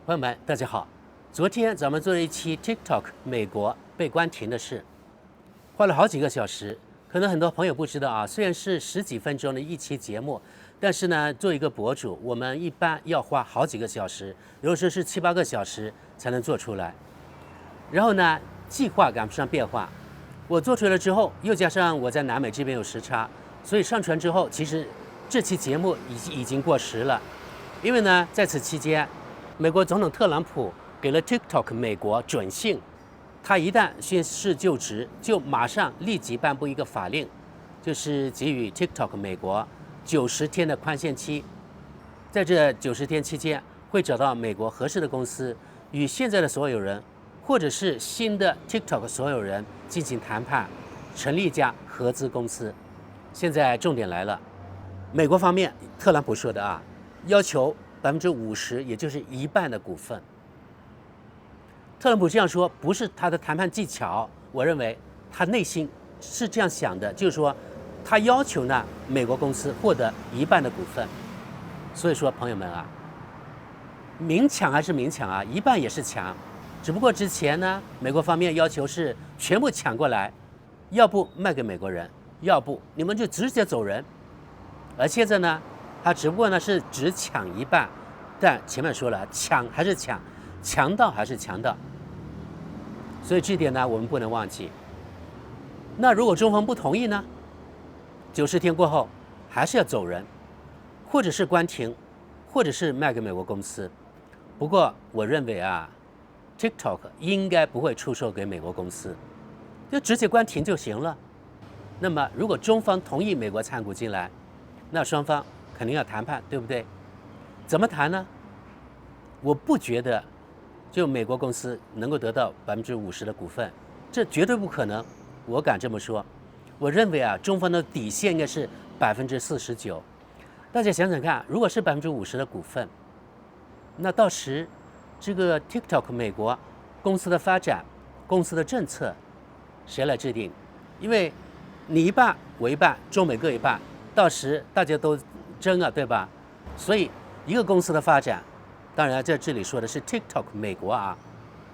朋友们，大家好。昨天咱们做了一期 TikTok 美国被关停的事，花了好几个小时。可能很多朋友不知道啊，虽然是10几分钟的一期节目，但是呢，做一个博主，我们一般要花好几个小时，有时候是7、8个小时才能做出来。然后呢，计划赶不上变化，我做出来了之后，又加上我在南美这边有时差，所以上传之后，其实这期节目已经过时了。因为呢，在此期间，美国总统特朗普给了 TikTok 美国准信，他一旦宣誓就职，就马上立即颁布一个法令，就是给予 TikTok 美国90天的宽限期。在这90天期间，会找到美国合适的公司，与现在的所有人，或者是新的 TikTok 所有人进行谈判，成立一家合资公司。现在重点来了，美国方面特朗普说的啊，要求50%，也就是1半的股份。特朗普这样说不是他的谈判技巧，我认为他内心是这样想的，就是说他要求呢美国公司获得1半的股份。所以说朋友们啊，明抢还是明抢啊，1半也是抢，只不过之前呢美国方面要求是全部抢过来，要不卖给美国人，要不你们就直接走人。而现在呢，他只不过呢是只抢1半，但前面说了，抢还是抢，强盗还是强盗。所以这点呢，我们不能忘记。那如果中方不同意呢？90天过后还是要走人，或者是关停，或者是卖给美国公司。不过我认为啊 ，TikTok 应该不会出售给美国公司，就直接关停就行了。那么如果中方同意美国参股进来，那双方肯定要谈判，对不对？怎么谈呢？我不觉得就美国公司能够得到50%的股份，这绝对不可能。我敢这么说。我认为啊，中方的底线应该是49%。大家想想看，如果是50%的股份，那到时这个 TikTok 美国公司的发展、公司的政策，谁来制定？因为你1半，我1半，中美各1半，到时大家都争啊，对吧？所以一个公司的发展，当然在这里说的是 TikTok 美国啊，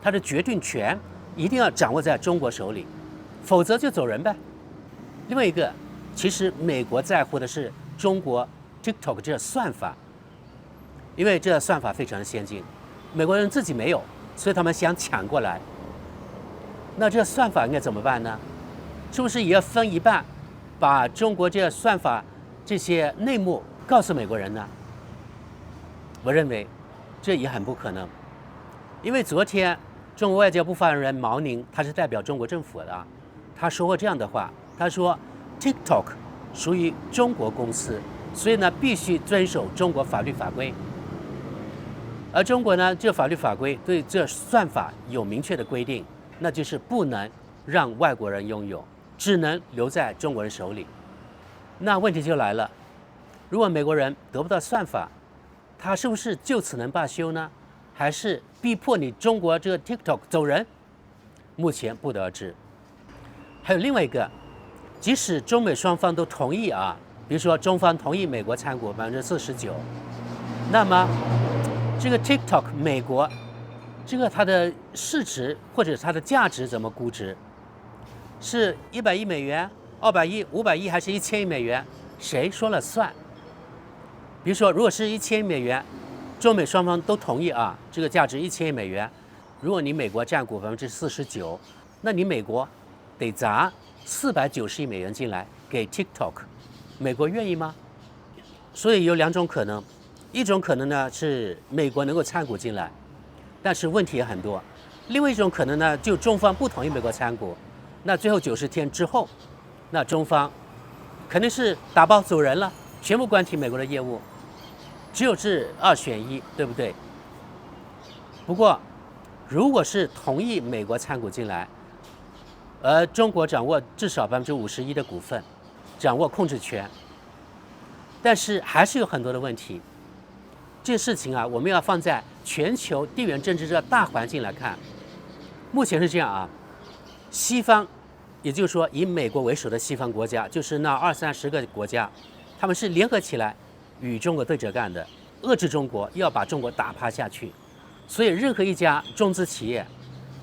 它的决定权一定要掌握在中国手里，否则就走人呗。另外一个，其实美国在乎的是中国 TikTok 这算法，因为这算法非常的先进，美国人自己没有，所以他们想抢过来。那这算法应该怎么办呢？是不是也要分1半，把中国这算法这些内幕告诉美国人呢？我认为这也很不可能，因为昨天中国外交部发言人毛宁，他是代表中国政府的，他说过这样的话，他说 TikTok 属于中国公司，所以呢必须遵守中国法律法规。而中国呢，这法律法规对这算法有明确的规定，那就是不能让外国人拥有，只能留在中国人手里。那问题就来了，如果美国人得不到算法，他是不是就此能罢休呢？还是逼迫你中国这个 TikTok 走人？目前不得而知。还有另外一个，即使中美双方都同意啊，比如说中方同意美国参股49%，那么这个 TikTok 美国这个它的市值或者它的价值怎么估值？是100亿美元、200亿、500亿还是1000亿美元？谁说了算？比如说，如果是1000亿美元，中美双方都同意啊，这个价值1000亿美元。如果你美国占股49%，那你美国得砸490亿美元进来给 TikTok， 美国愿意吗？所以有2种可能，一种可能呢是美国能够参股进来，但是问题也很多；另外一种可能呢，就中方不同意美国参股，那最后90天之后，那中方肯定是打包走人了，全部关停美国的业务，只有这2选1，对不对？不过，如果是同意美国参股进来，而中国掌握至少51%的股份，掌握控制权，但是还是有很多的问题。这事情啊，我们要放在全球地缘政治这大环境来看。目前是这样啊，西方，也就是说以美国为首的西方国家，就是那20-30个国家，他们是联合起来与中国对着干的，遏制中国，要把中国打趴下去。所以任何一家中资企业，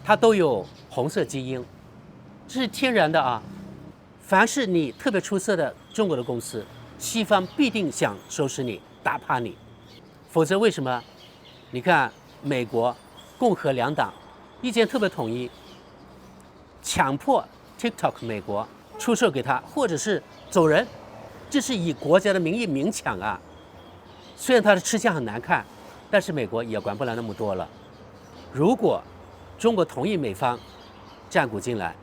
它都有红色基因，这是天然的啊。凡是你特别出色的中国的公司，西方必定想收拾你，打趴你。否则为什么？你看美国共和两党意见特别统一，强迫 TikTok 美国出售给他，或者是走人，这是以国家的名义明抢啊。虽然它的吃相很难看，但是美国也管不了那么多了。如果中国同意美方占股进来，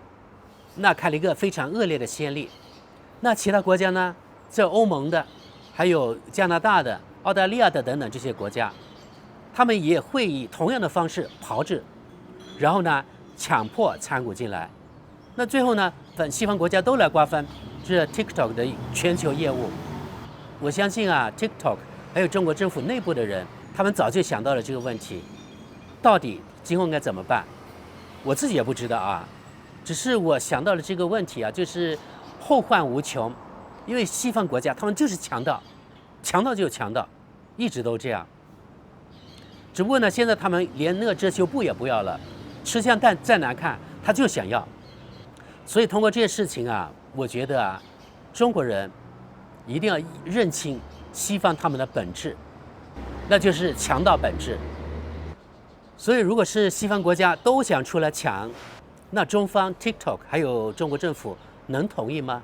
那开了一个非常恶劣的先例。那其他国家呢？在欧盟的，还有加拿大的、澳大利亚的等等这些国家，他们也会以同样的方式炮制，然后呢强迫参股进来。那最后呢，西方国家都来瓜分这 TikTok 的全球业务。我相信啊 ，TikTok 还有中国政府内部的人，他们早就想到了这个问题，到底今后应该怎么办？我自己也不知道啊。只是我想到了这个问题啊，就是后患无穷，因为西方国家他们就是强盗，强盗就是强盗，一直都这样。只不过呢，现在他们连那个遮羞布也不要了，吃相再难看，他就想要。所以通过这些事情啊，我觉得啊，中国人一定要认清西方他们的本质，那就是强盗本质。所以如果是西方国家都想出来抢，那中方 TikTok 还有中国政府能同意吗？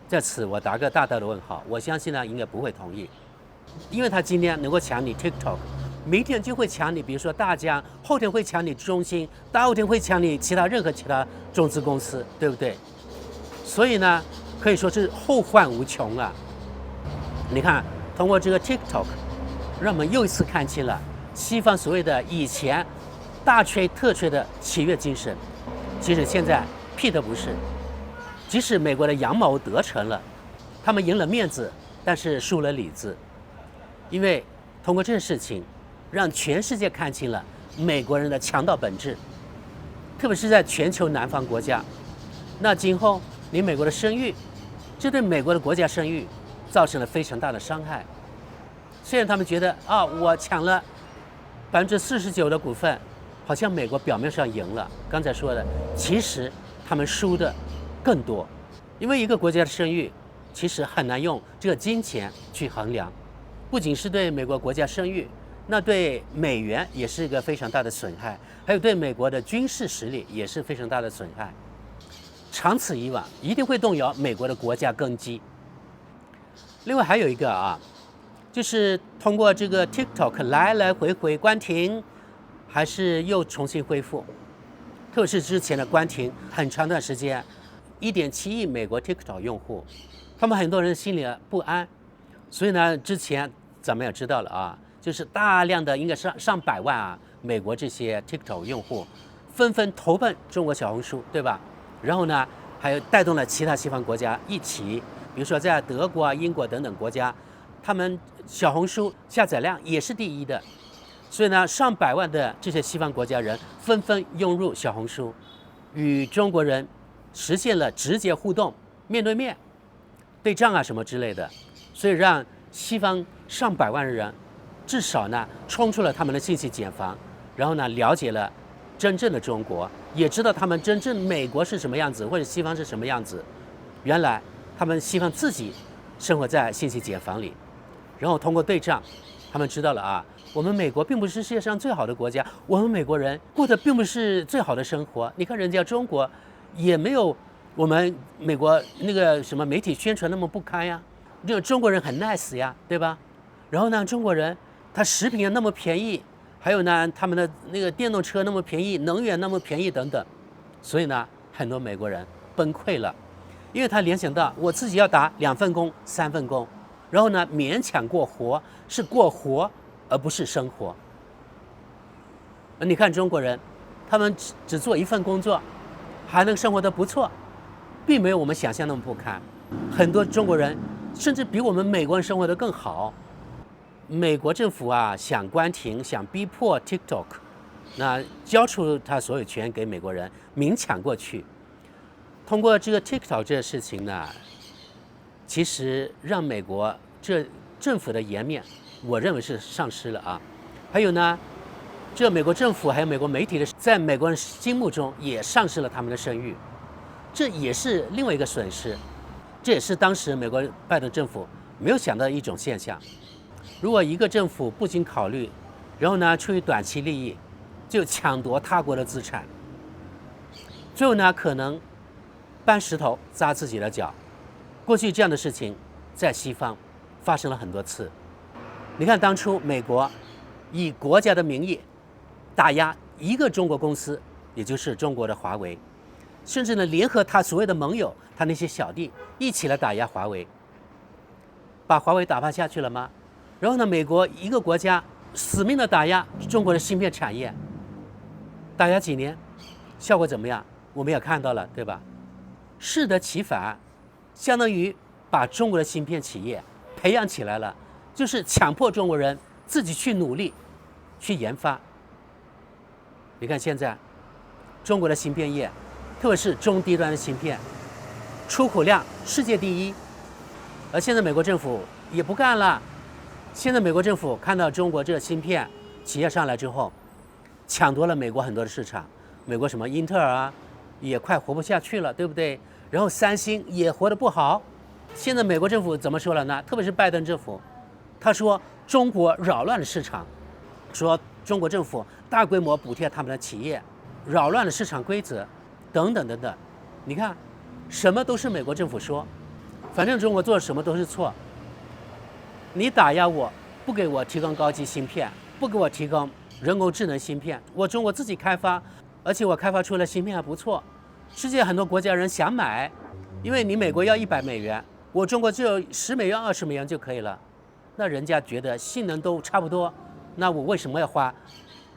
在此我打个大大的问号。我相信呢，应该不会同意，因为他今天能够抢你 TikTok， 明天就会抢你，比如说大疆，后天会抢你中兴，大后天会抢你任何其他中资公司，对不对？所以呢，可以说是后患无穷啊。你看，通过这个 TikTok， 让我们又一次看清了西方所谓的以前大吹特吹的企业精神，其实现在屁都不是。即使美国的阳谋得逞了，他们赢了面子，但是输了里子。因为通过这个事情，让全世界看清了美国人的强盗本质，特别是在全球南方国家。那今后你美国的声誉，这对美国的国家声誉造成了非常大的伤害。虽然他们觉得啊，我抢了49%的股份，好像美国表面上赢了，刚才说的，其实他们输的更多。因为一个国家的声誉其实很难用这个金钱去衡量，不仅是对美国国家声誉，那对美元也是一个非常大的损害，还有对美国的军事实力也是非常大的损害。长此以往，一定会动摇美国的国家根基。另外还有一个啊，就是通过这个 TikTok 来来回回关停，还是又重新恢复。特别是之前的关停很长段时间，1.7亿美国 TikTok 用户，他们很多人心里不安。所以呢，之前咱们也知道了啊，就是大量的应该上百万啊，美国这些 TikTok 用户纷纷投奔中国小红书，对吧？然后呢，还有带动了其他西方国家一起，比如说在德国啊、英国等等国家，他们小红书下载量也是第一的。所以呢，上百万的这些西方国家人纷纷涌入小红书，与中国人实现了直接互动，面对面对账啊什么之类的。所以让西方上百万人至少呢冲出了他们的信息茧房，然后呢了解了真正的中国，也知道他们真正美国是什么样子，或者西方是什么样子。原来他们西方自己生活在信息茧房里，然后通过对账，他们知道了啊，我们美国并不是世界上最好的国家，我们美国人过得并不是最好的生活。你看人家中国也没有我们美国那个什么媒体宣传那么不堪呀，这个中国人很 nice 呀，对吧？然后呢，中国人他食品那么便宜，还有呢他们的那个电动车那么便宜，能源那么便宜等等。所以呢，很多美国人崩溃了，因为他联想到我自己要打2份工、3份工，然后呢勉强过活，是过活而不是生活。你看中国人，他们只做1份工作，还能生活得不错，并没有我们想象那么不堪。很多中国人甚至比我们美国人生活得更好。美国政府啊，想关停，想逼迫 TikTok， 那交出他所有权给美国人，明抢过去。通过这个 TikTok 这个事情呢，其实让美国这政府的颜面，我认为是丧失了啊。还有呢，这美国政府还有美国媒体在美国人心目中也丧失了他们的声誉，这也是另外一个损失。这也是当时美国拜登政府没有想到的一种现象。如果一个政府不经考虑，然后呢出于短期利益就抢夺他国的资产，最后呢可能搬石头砸自己的脚。过去这样的事情在西方发生了很多次。你看当初美国以国家的名义打压一个中国公司，也就是中国的华为，甚至呢联合他所谓的盟友，他那些小弟一起来打压华为，把华为打趴下去了吗？然后呢，美国一个国家死命的打压中国的芯片产业，打压几年，效果怎么样？我们也看到了，对吧？适得其反，相当于把中国的芯片企业培养起来了，就是强迫中国人自己去努力去研发。你看现在中国的芯片业，特别是中低端的芯片，出口量世界第一，而现在美国政府也不干了。现在美国政府看到中国这个芯片企业上来之后，抢夺了美国很多的市场。美国什么英特尔啊，也快活不下去了，对不对？然后三星也活得不好。现在美国政府怎么说了呢？特别是拜登政府，他说中国扰乱了市场，说中国政府大规模补贴他们的企业，扰乱了市场规则，等等等等。你看，什么都是美国政府说，反正中国做什么都是错。你打压我，不给我提供高级芯片，不给我提供人工智能芯片，我中国自己开发，而且我开发出来芯片还不错，世界很多国家人想买，因为你美国要$100，我中国只有$10、$20就可以了，那人家觉得性能都差不多，那我为什么要花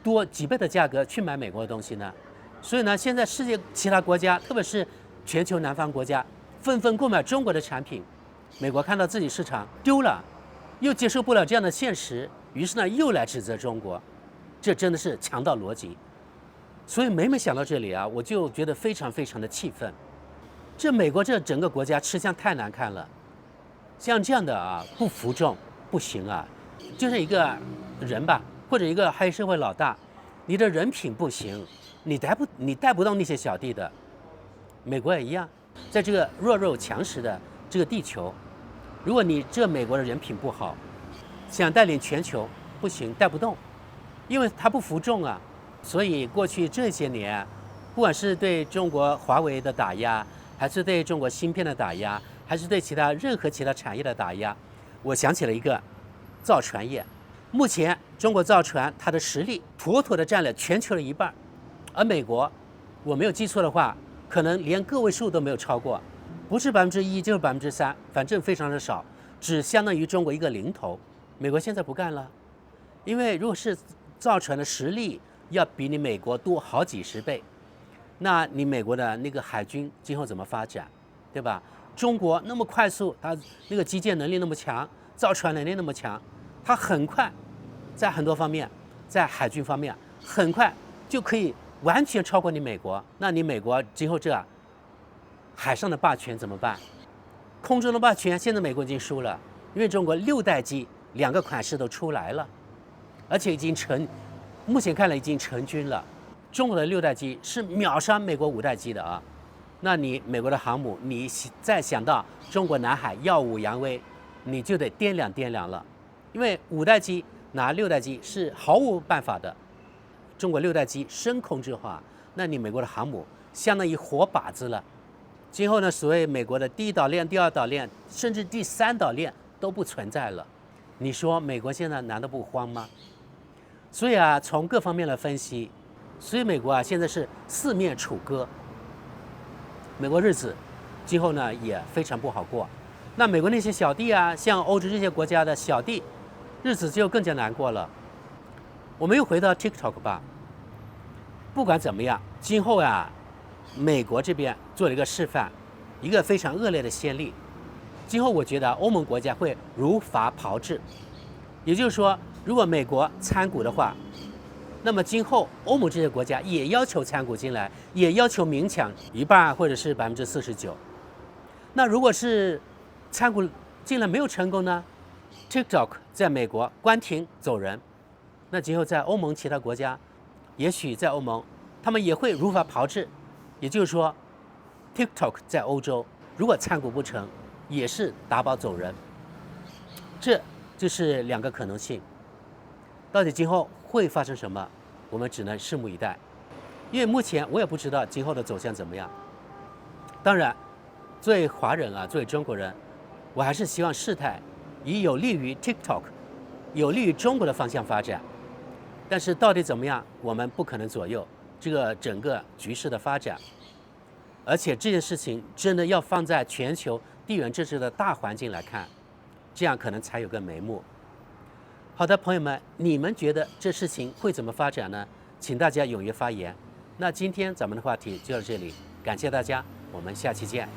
多几倍的价格去买美国的东西呢？所以呢，现在世界其他国家，特别是全球南方国家，纷纷购买中国的产品，美国看到自己市场丢了，又接受不了这样的现实，于是呢又来指责中国，这真的是强盗逻辑。所以每每想到这里啊，我就觉得非常非常的气愤。这美国这整个国家吃相太难看了，像这样的啊不服众不行啊，就是一个人吧，或者一个黑社会老大，你的人品不行，你带不动那些小弟的。美国也一样，在这个弱肉强食的这个地球，如果你这美国的人品不好，想带领全球不行，带不动，因为他不服众啊。所以过去这些年，不管是对中国华为的打压，还是对中国芯片的打压，还是对任何其他产业的打压，我想起了一个造船业。目前中国造船它的实力妥妥的占了全球的一半，而美国，我没有记错的话，可能连个位数都没有超过，不是1%就是3%，反正非常的少，只相当于中国一个零头。美国现在不干了，因为如果是造船的实力要比你美国多好几十倍，那你美国的那个海军今后怎么发展，对吧？中国那么快速，它那个基建能力那么强，造船能力那么强，它很快在很多方面，在海军方面很快就可以完全超过你美国。那你美国今后这海上的霸权怎么办？空中的霸权现在美国已经输了，因为中国6代机2个款式都出来了，而且目前看来已经成军了。中国的6代机是秒杀美国5代机的啊！那你美国的航母，你再想到中国南海耀武扬威，你就得掂量了，因为5代机拿6代机是毫无办法的。中国6代机升空之后啊，那你美国的航母相当于活靶子了。今后呢，所谓美国的第1岛链、第2岛链，甚至第3岛链都不存在了。你说美国现在难道不慌吗？所以啊，从各方面来分析，所以美国啊现在是4面楚歌，美国日子今后呢也非常不好过。那美国那些小弟啊，像欧洲这些国家的小弟，日子就更加难过了。我们又回到 TikTok 吧，不管怎么样，今后啊，美国这边做了一个示范，一个非常恶劣的先例。今后我觉得欧盟国家会如法炮制，也就是说，如果美国参股的话，那么今后欧盟这些国家也要求参股进来，也要求明抢1半或者是49%。那如果是参股进来没有成功呢 ？TikTok 在美国关停走人，那今后在欧盟其他国家也许在欧盟，他们也会如法炮制。也就是说 ，TikTok 在欧洲如果参股不成，也是打包走人。这就是两个可能性。到底今后会发生什么，我们只能拭目以待。因为目前我也不知道今后的走向怎么样。当然，作为华人啊，作为中国人，我还是希望事态以有利于 TikTok、有利于中国的方向发展。但是到底怎么样，我们不可能左右这个整个局势的发展。而且这件事情真的要放在全球地缘政治的大环境来看，这样可能才有个眉目。好的，朋友们，你们觉得这事情会怎么发展呢？请大家踊跃发言。那今天咱们的话题就到这里，感谢大家，我们下期见。